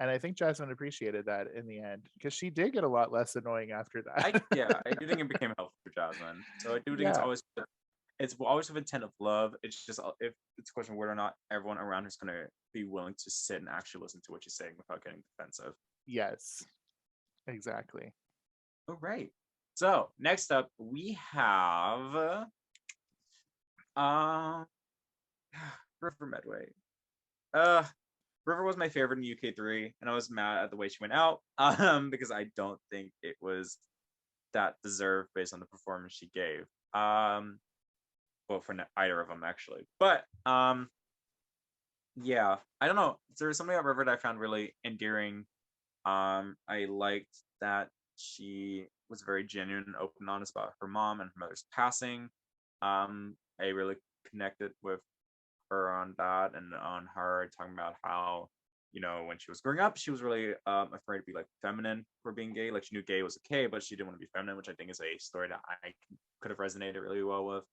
And I think Jasmine appreciated that in the end, because she did get a lot less annoying after that. I do think it became helpful for Jasmine. So I do think Yeah. it's always with intent of love. It's just if it's a question of whether or not everyone around her is going to be willing to sit and actually listen to what she's saying without getting defensive. Yes, exactly. All right. So next up we have River Medway. River was my favorite in UK3, and I was mad at the way she went out, because I don't think it was that deserved based on the performance she gave. Well, for either of them actually, but yeah, I don't know. There was something about River that I found really endearing. I liked that she was very genuine and open and honest about her mom and her mother's passing. I really connected with her on that, and on her talking about how, when she was growing up, she was really afraid to be like feminine for being gay. Like she knew gay was okay, but she didn't want to be feminine, which I think is a story that I could have resonated really well with.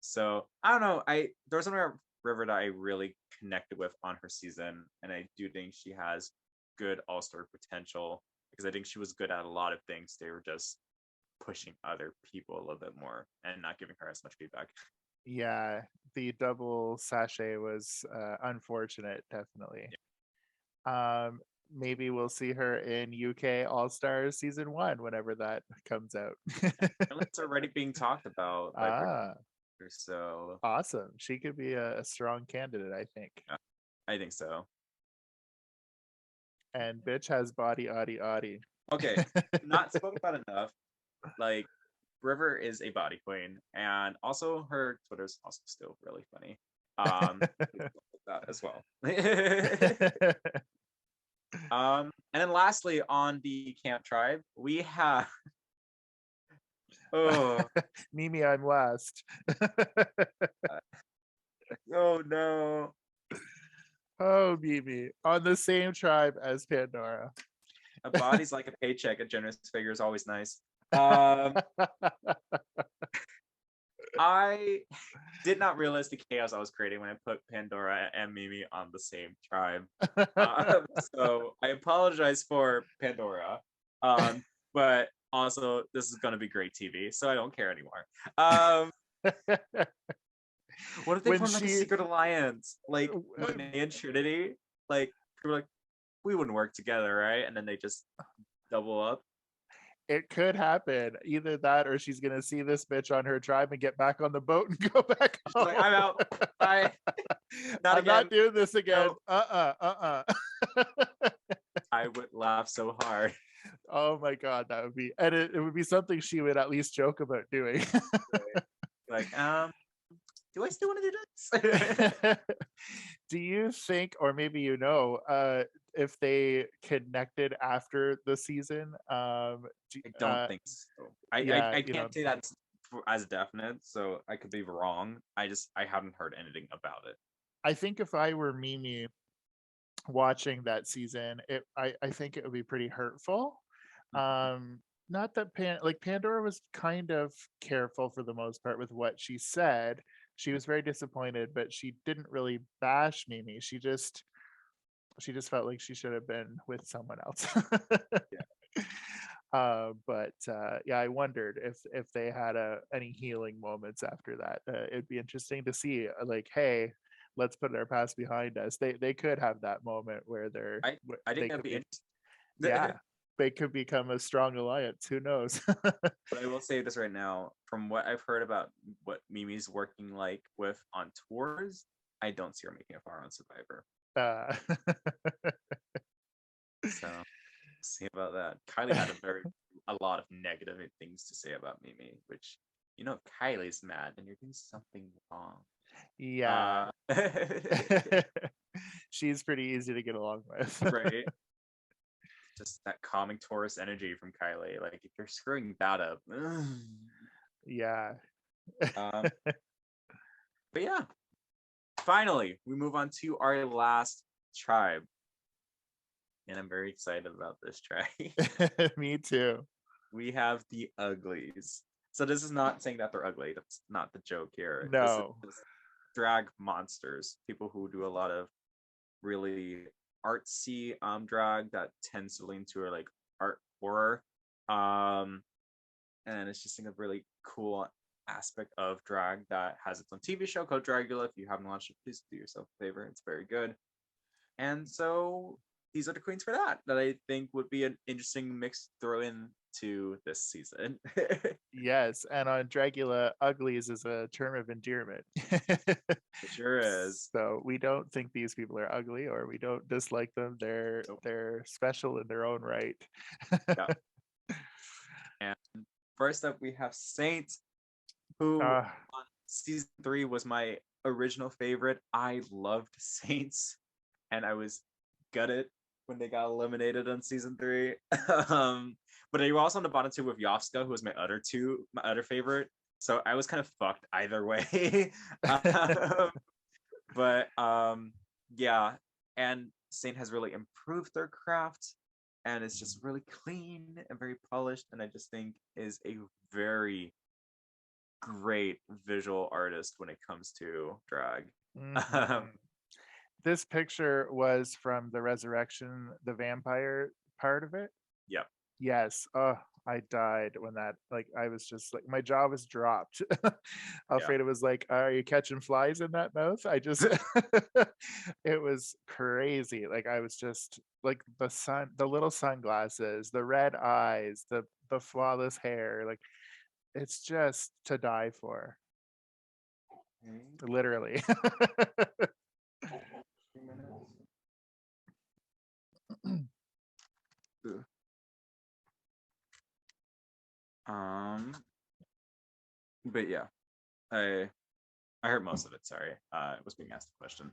So I don't know. There was something about River that I really connected with on her season, and I do think she has good all-star potential because I think she was good at a lot of things. They were just pushing other people a little bit more and not giving her as much feedback. Yeah, the double sachet was unfortunate, definitely. maybe we'll see her in UK All Stars season 1 whenever that comes out. It's already being talked about by Ah, producers, so awesome. She could be a strong candidate, I think. I think so. And bitch has body, oddy. Okay, not spoken about enough. Like, River is a body queen, and also her Twitter's also still really funny. That as well. And then lastly, on the camp tribe, we have Mimi, I'm last. oh no. Oh, Mimi, on the same tribe as Pandora. A body's like a paycheck. A generous figure is always nice. I did not realize the chaos I was creating when I put Pandora and Mimi on the same tribe. So I apologize for Pandora. But also this is gonna be great TV, so I don't care anymore. What if they formed like a secret alliance? Like Monet and Trinity? Like they were like, we wouldn't work together, right? And then they just double up. It could happen. Either that or she's gonna see this bitch on her tribe and get back on the boat and go back home. Like, I'm out. Bye. I'm not doing this again. No. I would laugh so hard. Oh my god, that would be, and it would be something she would at least joke about doing. Like, do I still want to do this? Do you think, or maybe if they connected after the season? I don't think so. I can't say that as definite, so I could be wrong. I haven't heard anything about it. I think if I were Mimi watching that season, I think it would be pretty hurtful. Not that Pandora was kind of careful for the most part with what she said. She was very disappointed, but she didn't really bash Mimi. She just felt like she should have been with someone else. But I wondered if they had any healing moments after that. It'd be interesting to see. Like, hey, let's put our past behind us. They could have that moment where I think that'd be interesting. Yeah, they could become a strong alliance. Who knows? But I will say this right now, from what I've heard about what Mimi's working like with on tours, I don't see her making a far on Survivor. So see about that. Kylie had a lot of negative things to say about Mimi, which, if Kylie's mad, then you're doing something wrong. Yeah. She's pretty easy to get along with. Right. Just that calming Taurus energy from Kylie. Like, if you're screwing that up. Yeah. But yeah. Finally, we move on to our last tribe. And I'm very excited about this tribe. Me too. We have the Uglies. So this is not saying that they're ugly. That's not the joke here. No. This is drag monsters. People who do a lot of really artsy drag that tends to lean to like art horror. And it's just a really cool aspect of drag that has its own TV show called Dragula. If you haven't watched it, please do yourself a favor. It's very good. And so these are the queens for that I think would be an interesting mix throw in to this season. Yes, and on Dragula, Uglies is a term of endearment. It sure is. So we don't think these people are ugly, or we don't dislike them. They're special in their own right. Yeah. And first up, we have Saint, who on season 3 was my original favorite. I loved Saints, and I was gutted when they got eliminated on season 3. But they were also on the bottom 2 with Yovska, who was my other favorite. So I was kind of fucked either way. But yeah, and Saint has really improved their craft, and it's just really clean and very polished, and I just think is a very great visual artist when it comes to drag. Mm-hmm. This picture was from the Resurrection, the vampire part of it. Yep. Yes. Oh, I died when that, like, I was just like, my jaw was dropped. Yeah. Alfreda was like, "Are you catching flies in that mouth?" I just, it was crazy. Like, I was just like the little sunglasses, the red eyes, the flawless hair. Like, it's just to die for, literally. But yeah, I heard most of it. Sorry, I was being asked a question.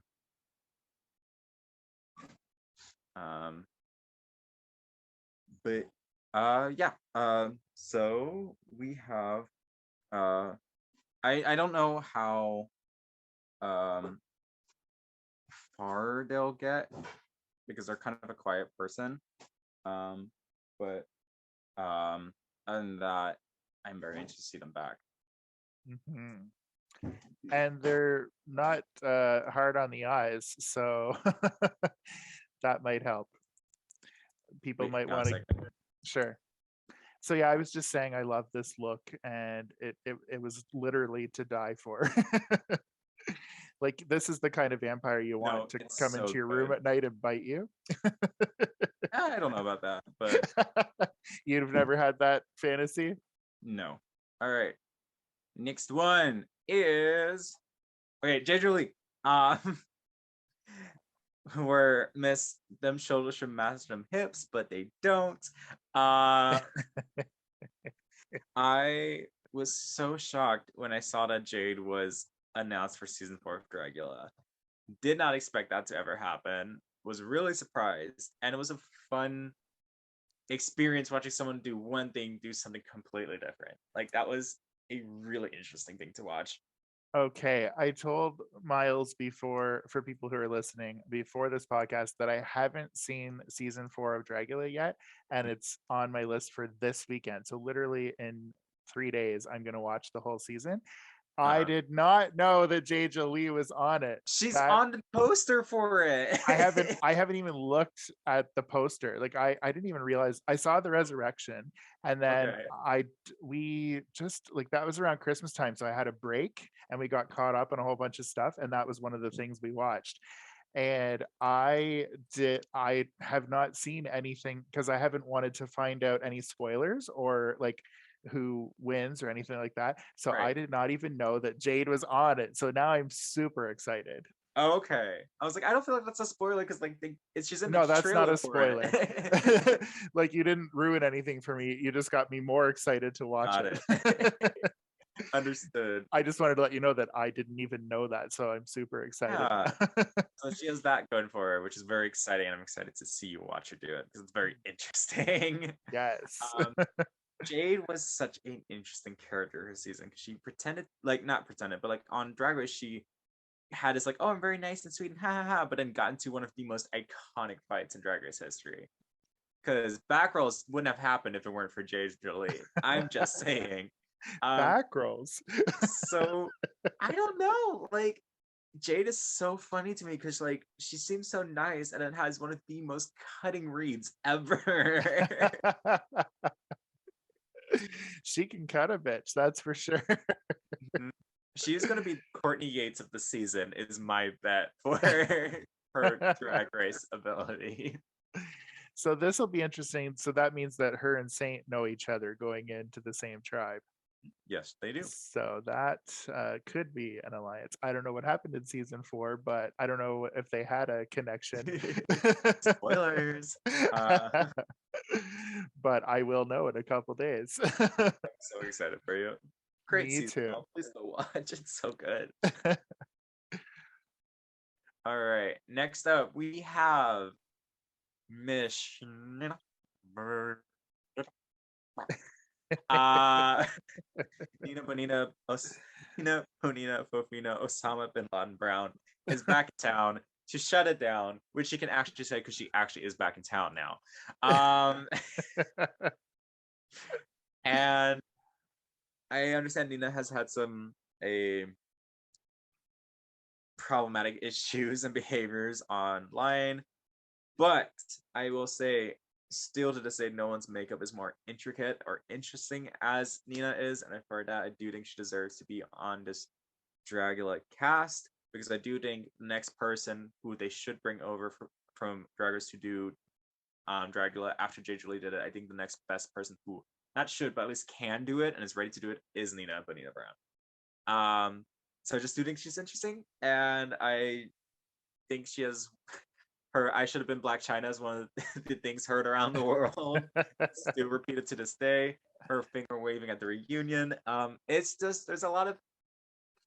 But yeah. So we have I don't know how far they'll get because they're kind of a quiet person. But other than that, I'm very interested to see them back. Mhm. And they're not hard on the eyes, so that might help. People Wait, might hang on a want to. second. Sure. So yeah, I was just saying I love this look, and it was literally to die for. Like, this is the kind of vampire you No, want to it's come so into your room good. at night and bite you. I don't know about that, but You've never had that fantasy? no. All right. Next one is okay, J. Julie. Where miss them shoulders should match them hips, but they don't. Uh I was so shocked when I saw that Jade was announced for season 4 of Dragula. Did not expect that to ever happen. Was really surprised, and it was a fun experience watching someone do one thing, do something completely different. Like that was a really interesting thing to watch. Okay, I told Miles before, for people who are listening, before this podcast, that I haven't seen season 4 of Dragula yet, and it's on my list for this weekend. So literally in 3 days, I'm going to watch the whole season. I Uh, did not know that Jay Jolie was on it. she's That on the poster for it. I haven't even looked at the poster. Like, I didn't even realize. I saw the resurrection, and then Okay. we just, like, that was around Christmas time, so I had a break and we got caught up on a whole bunch of stuff, and that was one of the things we watched. And I have not seen anything because I haven't wanted to find out any spoilers or like who wins or anything like that. So I Right. did not even know that Jade was on it. So now I'm super excited. Okay. I was like, I don't feel like that's a spoiler because like it's just in the No, that's not trailer a for spoiler. it. Like, you didn't ruin anything for me. You just got me more excited to watch Got it. it. Understood. I just wanted to let you know that I didn't even know that, so I'm super excited. Yeah. So she has that going for her, which is very exciting, and I'm excited to see you watch her do it because it's very interesting. Yes. Um, Jade was such an interesting character this season because she pretended, like not pretended, but like on Drag Race, she had this like, oh, I'm very nice and sweet and ha ha ha, but then got into one of the most iconic fights in Drag Race history. Because back rolls wouldn't have happened if it weren't for Jade Jolie. I'm just saying. Back rolls. So I don't know. Like Jade is so funny to me because like she seems so nice and it has one of the most cutting reads ever. She can cut a bitch, that's for sure. She's gonna be Courtney Yates of the season, is my bet for her drag race ability. So this will be interesting. So that means that her and Saint know each other going into the same tribe. Yes, they do. So that could be an alliance. I don't know what happened in season 4, but I don't know if they had a connection. Spoilers. But I will know in a couple days. I'm so excited for you. Great Me season. too. Please go watch. It's so good. All right. Next up, we have Miss Nina Bonina Nina Bonina Fofina Osama bin Laden Brown is back in town to shut it down, which she can actually say because she actually is back in town now. And I understand Nina has had some problematic issues and behaviors online, but I will say still to this day, no one's makeup is more intricate or interesting as Nina is, and for that, I do think she deserves to be on this Dragula cast, because I do think the next person who they should bring over from Drag Race to do Dragula after J. Julie did it, I think the next best person who not should, but at least can do it and is ready to do it is Nina Brown. So I just do think she's interesting, and I think she has her I should have been Black China is one of the things heard around the world. Still repeated to this day. Her finger waving at the reunion. It's just there's a lot of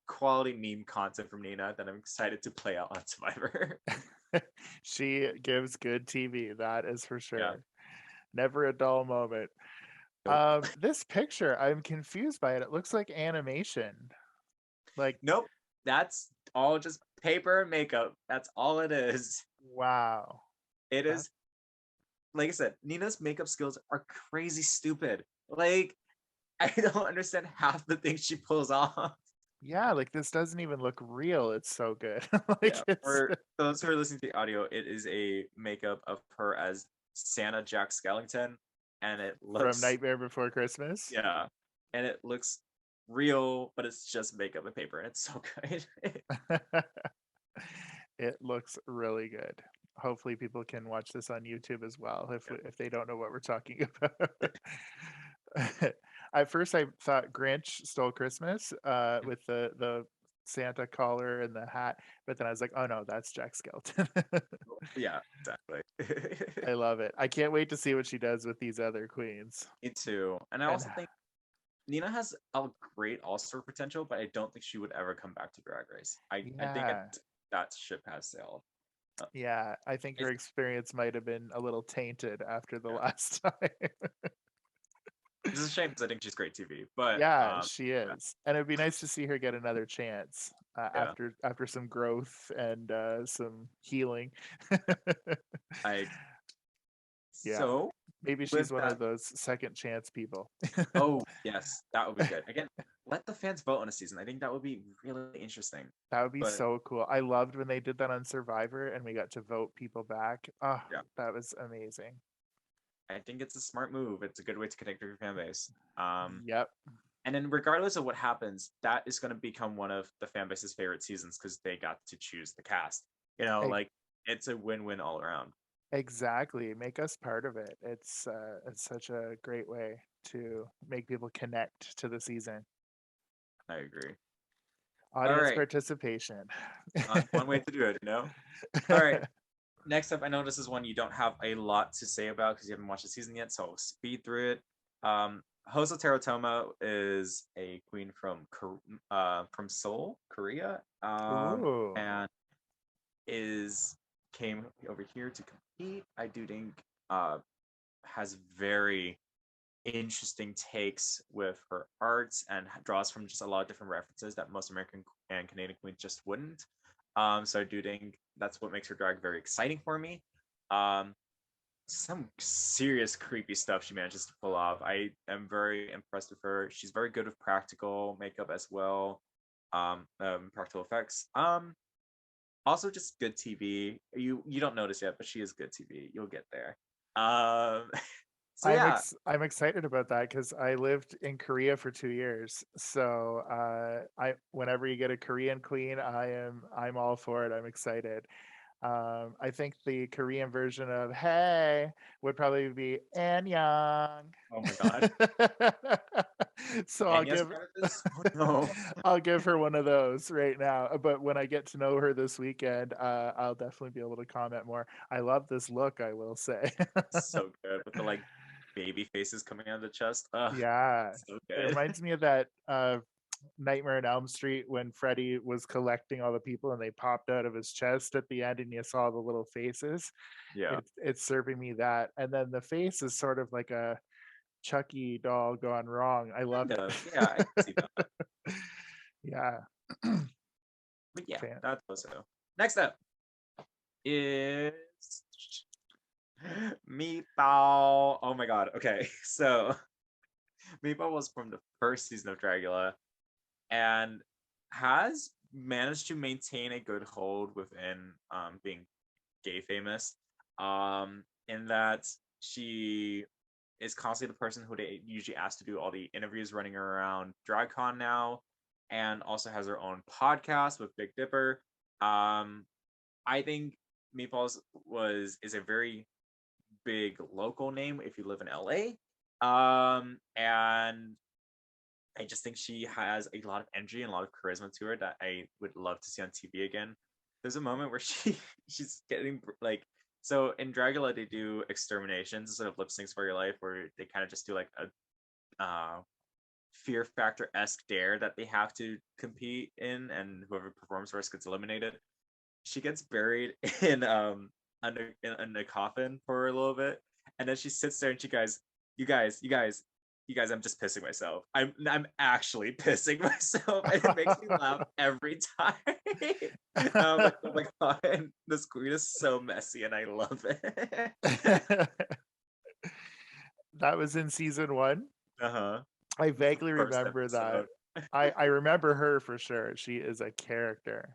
quality meme content from Nina that I'm excited to play out on Survivor. She gives good TV, that is for sure. Yeah. Never a dull moment. Nope. This picture, I'm confused by it. It looks like animation. Like, Nope. That's all just paper and makeup. That's all it is. wow. It is, like I said, Nina's makeup skills are crazy stupid. Like, I don't understand half the things she pulls off. Yeah, like this doesn't even look real. It's so good. Yeah, for those who are listening to the audio, it is a makeup of her as Santa Jack Skellington, and it looks from Nightmare Before Christmas. Yeah, and it looks real, but it's just makeup and paper, and it's so good. It looks really good. Hopefully, people can watch this on YouTube as well if they don't know what we're talking about. At first, I thought Grinch Stole Christmas with the Santa collar and the hat, but then I was like, oh no, that's Jack Skellington. Yeah, exactly. I love it. I can't wait to see what she does with these other queens. Me too. And I also think Nina has a great all-star potential, but I don't think she would ever come back to Drag Race. I think that ship has sailed. Yeah, I think her experience might have been a little tainted after the last time. It's a shame because I think she's great TV, but yeah, she is, and it'd be nice to see her get another chance after some growth and some healing. So maybe she's one of those second chance people. Oh yes, that would be good. Again, let the fans vote on a season. I think that would be really interesting. That would be so cool. I loved when they did that on Survivor and we got to vote people back. Oh, that was amazing. I think it's a smart move. It's a good way to connect with your fan base. Yep. And then regardless of what happens, that is going to become one of the fan base's favorite seasons because they got to choose the cast. You know, like it's a win-win all around. Exactly. Make us part of it. It's such a great way to make people connect to the season. I agree. Audience participation. One way to do it, you know? All right. Next up, I know this is one you don't have a lot to say about because you haven't watched the season yet, so I'll speed through it. Hoso Teratomo is a queen from Seoul, Korea, and came over here to compete. I do think has very interesting takes with her arts and draws from just a lot of different references that most American and Canadian queens just wouldn't. So I do think that's what makes her drag very exciting for me. Some serious creepy stuff she manages to pull off. I am very impressed with her. She's very good with practical makeup as well. Practical effects. Also just good TV. You don't notice yet, but she is good TV. You'll get there. So I'm excited about that because I lived in Korea for 2 years. So whenever you get a Korean queen, I'm all for it. I'm excited. I think the Korean version of "Hey" would probably be Annyeong. Oh my god! So I'll give her one of those right now. But when I get to know her this weekend, I'll definitely be able to comment more. I love this look, I will say. So good with the baby faces coming out of the chest. Yeah, so good. It reminds me of that Nightmare on Elm Street when Freddy was collecting all the people and they popped out of his chest at the end and you saw the little faces. Yeah, it's serving me that, and then the face is sort of like a Chucky doll gone wrong. I love it. Yeah, I can see that. Yeah. But yeah, that's also. Next up is Meatball. Oh my god. Okay, so Meatball was from the first season of Dragula and has managed to maintain a good hold within being gay famous. In that she is constantly the person who they usually ask to do all the interviews running around DragCon now, and also has her own podcast with Big Dipper. I think Meatballs is a very big local name if you live in LA. And I just think she has a lot of energy and a lot of charisma to her that I would love to see on TV again. There's a moment where she's getting like, so in Dragula they do exterminations instead of lip syncs for your life, where they kind of just do like a Fear Factor-esque dare that they have to compete in, and whoever performs first gets eliminated. She gets buried in in a coffin for a little bit, and then she sits there and she goes, "You guys, I'm just pissing myself. I'm actually pissing myself," and it makes me laugh every time. Like, oh my god, and this queen is so messy, and I love it. That was in season 1. Uh-huh. I vaguely First remember that. episode. I remember her for sure. She is a character.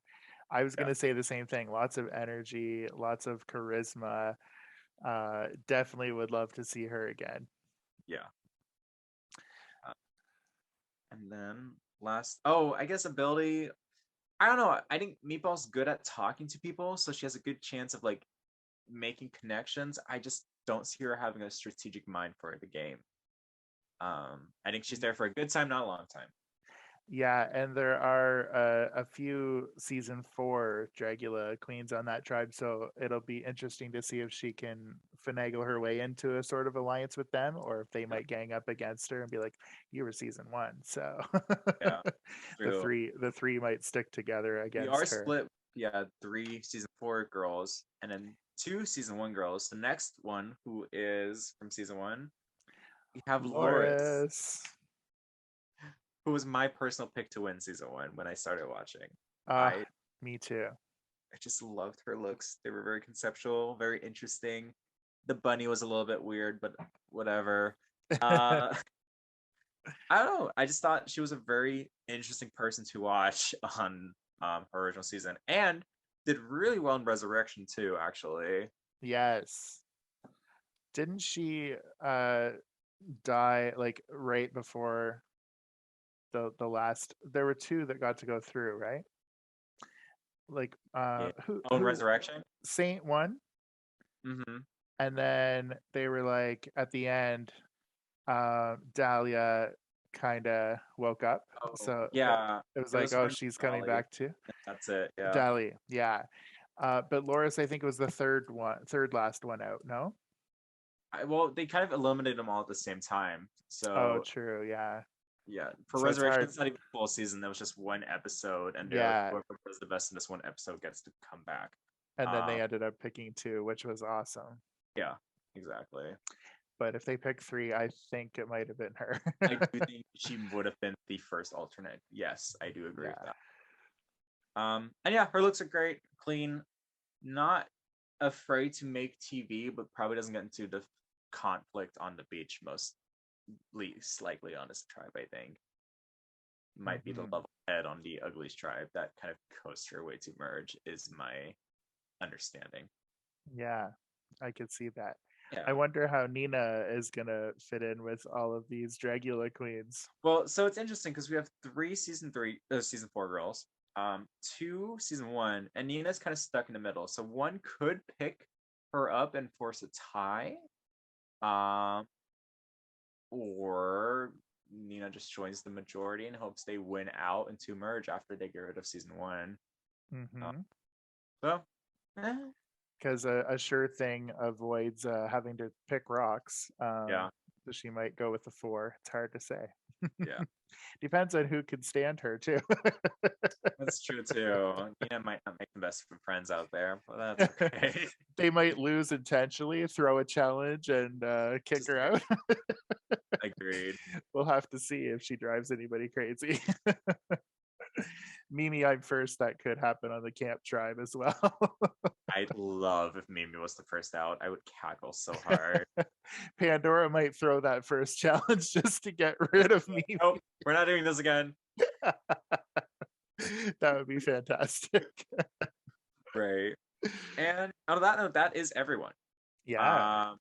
I was Yeah. gonna say the same thing. Lots of energy, lots of charisma. Definitely would love to see her again. Yeah. And then I guess ability. I don't know. I think Meatball's good at talking to people, so she has a good chance of like making connections. I just don't see her having a strategic mind for the game. I think she's there for a good time, not a long time. Yeah, and there are a few season 4 Dragula queens on that tribe, so it'll be interesting to see if she can finagle her way into a sort of alliance with them, or if they might gang up against her and be like, "You were season 1," so Yeah, the three might stick together we are against her. split. Yeah, 3 season 4 girls, and then 2 season 1 girls. The next one, who is from season 1, we have Loris, who was my personal pick to win season 1 when I started watching. Me too. I just loved her looks. They were very conceptual, very interesting. The bunny was a little bit weird, but whatever. I don't know. I just thought she was a very interesting person to watch on her original season, and did really well in Resurrection too, actually. Yes. Didn't she die like right before the last? There were 2 that got to go through, right? Like who Resurrection? Saint won. Mm-hmm. And then they were like at the end, Dahlia kind of woke up. So yeah, it was like, oh, she's coming back too. That's it. Yeah. Dahlia, yeah. But Loris, I think, was the third last one out. No. Well, they kind of eliminated them all at the same time. So. Oh, true. Yeah. Yeah, for so Resurrection, it's not even a full season. That was just one episode, and whoever was the best in this one episode gets to come back. And then they ended up picking 2, which was awesome. Yeah, exactly. But if they pick 3, I think it might have been her. I do think she would have been the first alternate. Yes, I do agree with that. And yeah, her looks are great, clean, not afraid to make TV, but probably doesn't get into the conflict on the beach most least likely on this tribe. I think might be the level head on the Uglies tribe that kind of coasts her way to merge, is my understanding. Yeah, I could see that. Yeah. I wonder how Nina is gonna fit in with all of these Dragula queens. Well, so it's interesting because we have 3 season 4 girls, 2 season 1, and Nina's kind of stuck in the middle. So one could pick her up and force a tie, or Nina just joins the majority and hopes they win out into merge after they get rid of season 1. Because a sure thing avoids having to pick rocks. Yeah. So she might go with the 4. It's hard to say. Yeah. Depends on who can stand her too. That's true too. Nina might not make the best of friends out there, but that's okay. They might lose intentionally, throw a challenge, and kick her out. Agreed. We'll have to see if she drives anybody crazy. Mimi, I'm first. That could happen on the camp tribe as well. I'd love if Mimi was the first out. I would cackle so hard. Pandora might throw that first challenge just to get rid of Mimi. Nope, we're not doing this again. That would be fantastic. Right. And out of that note, that is everyone. Yeah.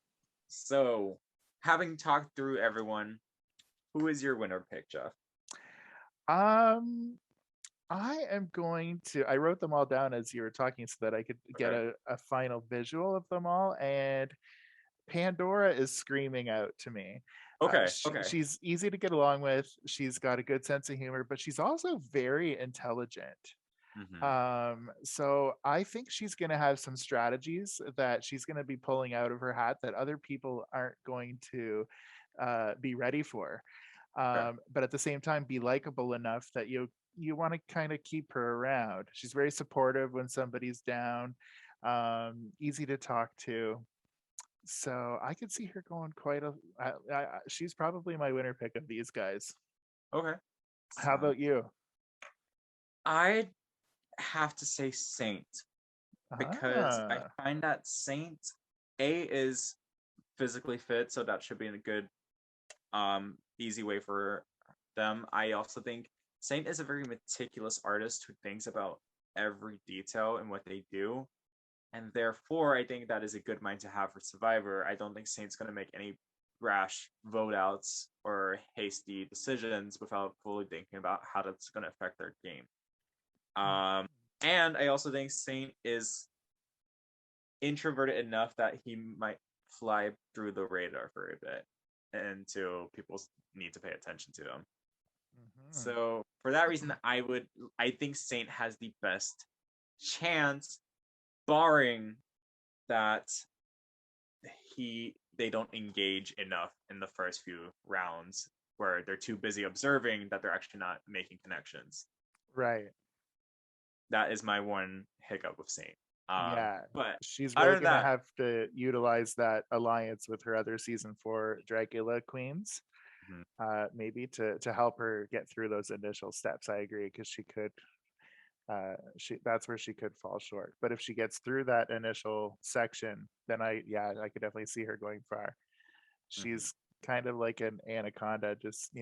So, having talked through everyone, who is your winner pick, Jeff? Um, I am going to. I wrote them all down as you were talking so that I could get Okay. a final visual of them all. And Pandora is screaming out to me. Okay. Okay. She's easy to get along with. She's got a good sense of humor, but she's also very intelligent. Mhm. So I think she's going to have some strategies that she's going to be pulling out of her hat that other people aren't going to be ready for. Okay. But at the same time, be likable enough that you want to kind of keep her around. She's very supportive when somebody's down, easy to talk to. So I could see her going quite a. She's probably my winner pick of these guys. Okay. How So, about you? I have to say Saint because I Ah, find that Saint A is physically fit, so that should be a good easy way for them. I also think Saint is a very meticulous artist who thinks about every detail in what they do. And therefore, I think that is a good mind to have for Survivor. I don't think Saint's going to make any rash vote outs or hasty decisions without fully thinking about how that's going to affect their game. Um, and I also think Saint is introverted enough that he might fly through the radar for a bit until people need to pay attention to him. mhm. So for that reason, I think Saint has the best chance, barring that they don't engage enough in the first few rounds where they're too busy observing that they're actually not making connections. Right. That is my one hiccup with Saint. Yeah. But She's other really than going to that, have to utilize that alliance with her other season 4 Dracula queens, mhm, maybe to help her get through those initial steps. I agree because she could. That's where she could fall short. But if she gets through that initial section, then I could definitely see her going far. mhm, She's kind of like an anaconda, just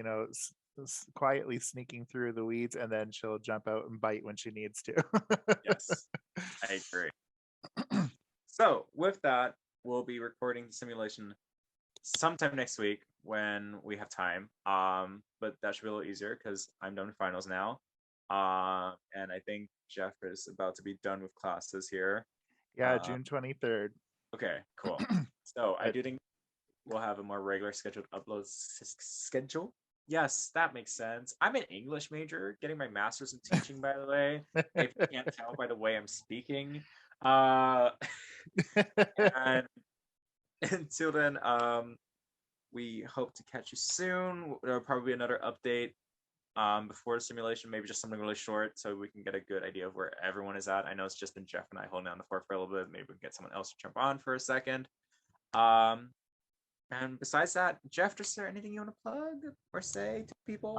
quietly sneaking through the weeds, and then she'll jump out and bite when she needs to. yes, I agree. So with that, we'll be recording the simulation sometime next week when we have time. But that should be a little easier because I'm done with finals now. And I think Jeff is about to be done with classes here. Yeah, Uh, June 23rd. okay, cool. So I At, do think we'll have a more regular scheduled upload schedule. Yes, that makes sense. I'm an English major, getting my master's in teaching, by the way. If you can't tell by the way I'm speaking. Uh, and until then, we hope to catch you soon. There'll probably be another update before the simulation, maybe just something really short so we can get a good idea of where everyone is at. I know it's just been Jeff and I holding down the fort for a little bit. Maybe we can get someone else to jump on for a second. And besides that, Jeff, is there anything you want to plug or say to people?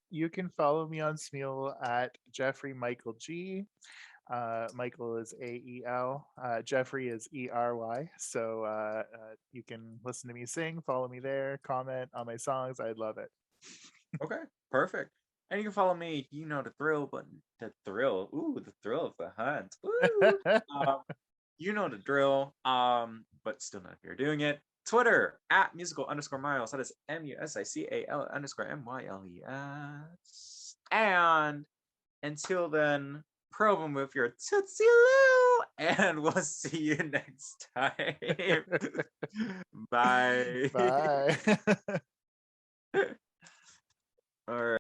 you can follow me on Smule at Jeffrey Michael G. Michael is AEL. Jeffrey is ERY. So you can listen to me sing, follow me there, comment on my songs. I'd love it. Okay, perfect. And you can follow me. You know the thrill, but the thrill. Ooh, the thrill of the hunt. Ooh. You know the drill. But still not if you're doing it. Twitter at musical_Myles. That is musical_Myles. And until then, probe them with your Tootsie Lou. And we'll see you next time. Bye. Bye. All right.